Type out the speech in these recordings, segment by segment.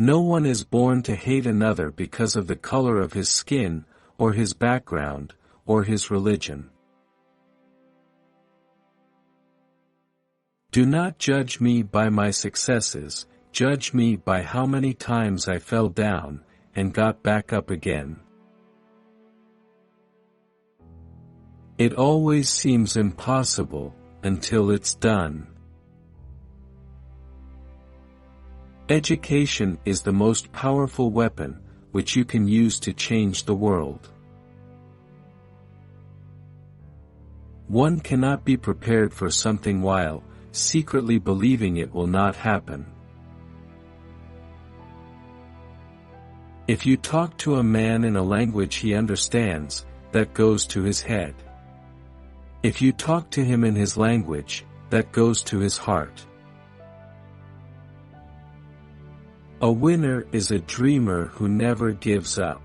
No one is born to hate another because of the color of his skin, or his background, or his religion. Do not judge me by my successes, judge me by how many times I fell down, and got back up again. It always seems impossible, until it's done. Education is the most powerful weapon, which you can use to change the world. One cannot be prepared for something while secretly believing it will not happen. If you talk to a man in a language he understands, that goes to his head. If you talk to him in his language, that goes to his heart. A winner is a dreamer who never gives up.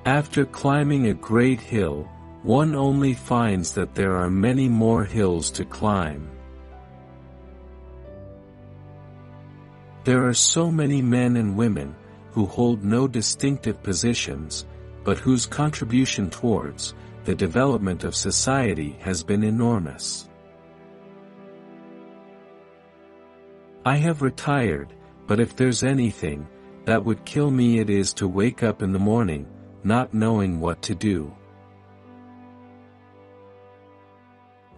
After climbing a great hill, one only finds that there are many more hills to climb. There are so many men and women who hold no distinctive positions, but whose contribution towards the development of society has been enormous. I have retired, but if there's anything that would kill me, it is to wake up in the morning, not knowing what to do.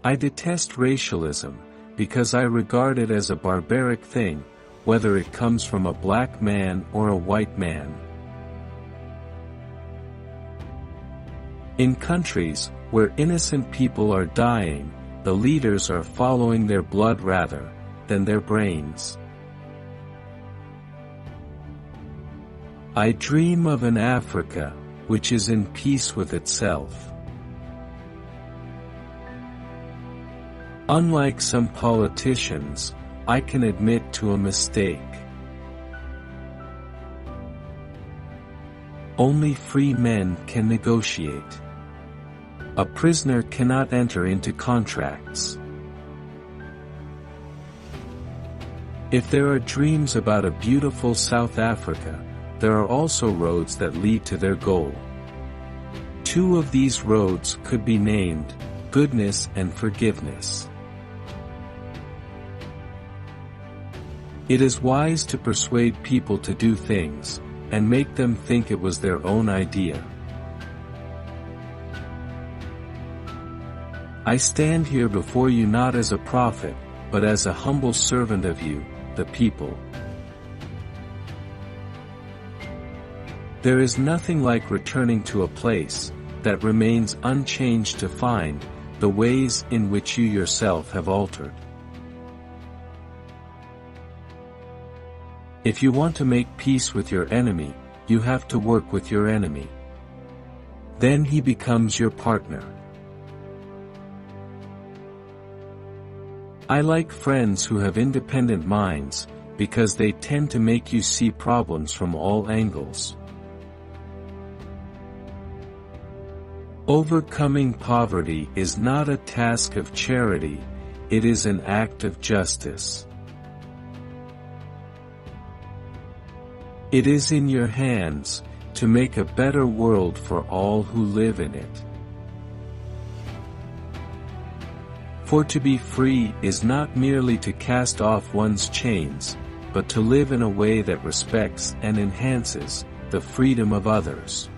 I detest racialism, because I regard it as a barbaric thing, whether it comes from a black man or a white man. In countries where innocent people are dying, the leaders are following their blood rather than their brains. I dream of an Africa which is in peace with itself. Unlike some politicians, I can admit to a mistake. Only free men can negotiate. A prisoner cannot enter into contracts. If there are dreams about a beautiful South Africa, there are also roads that lead to their goal. Two of these roads could be named goodness and forgiveness. It is wise to persuade people to do things, and make them think it was their own idea. I stand here before you not as a prophet, but as a humble servant of you, the people. There is nothing like returning to a place that remains unchanged to find the ways in which you yourself have altered. If you want to make peace with your enemy, you have to work with your enemy. Then he becomes your partner. I like friends who have independent minds, because they tend to make you see problems from all angles. Overcoming poverty is not a task of charity, it is an act of justice. It is in your hands to make a better world for all who live in it. For to be free is not merely to cast off one's chains, but to live in a way that respects and enhances the freedom of others.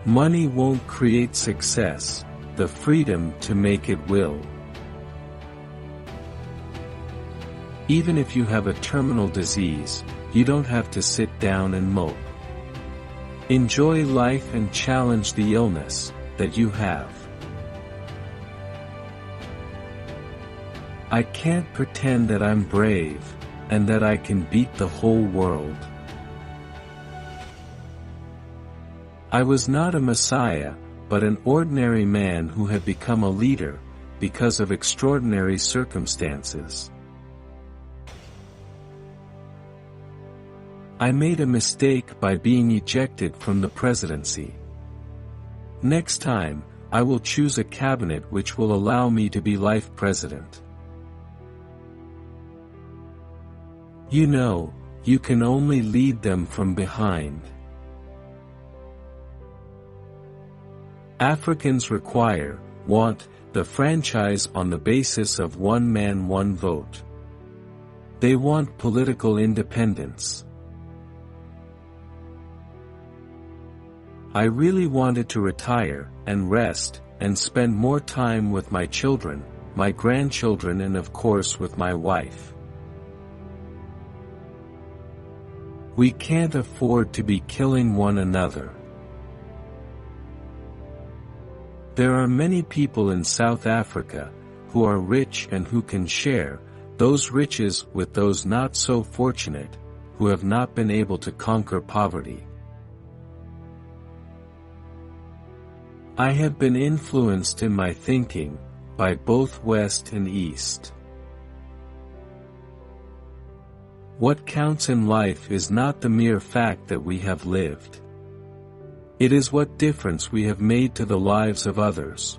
Money won't create success, the freedom to make it will. Even if you have a terminal disease, you don't have to sit down and mope. Enjoy life and challenge the illness that you have. I can't pretend that I'm brave, and that I can beat the whole world. I was not a messiah, but an ordinary man who had become a leader, because of extraordinary circumstances. I made a mistake by being ejected from the presidency. Next time, I will choose a cabinet which will allow me to be life president. You know, you can only lead them from behind. Africans want the franchise on the basis of one man, one vote. They want political independence. I really wanted to retire, and rest, and spend more time with my children, my grandchildren, and of course with my wife. We can't afford to be killing one another. There are many people in South Africa, who are rich and who can share those riches with those not so fortunate, who have not been able to conquer poverty. I have been influenced in my thinking by both West and East. What counts in life is not the mere fact that we have lived. It is what difference we have made to the lives of others.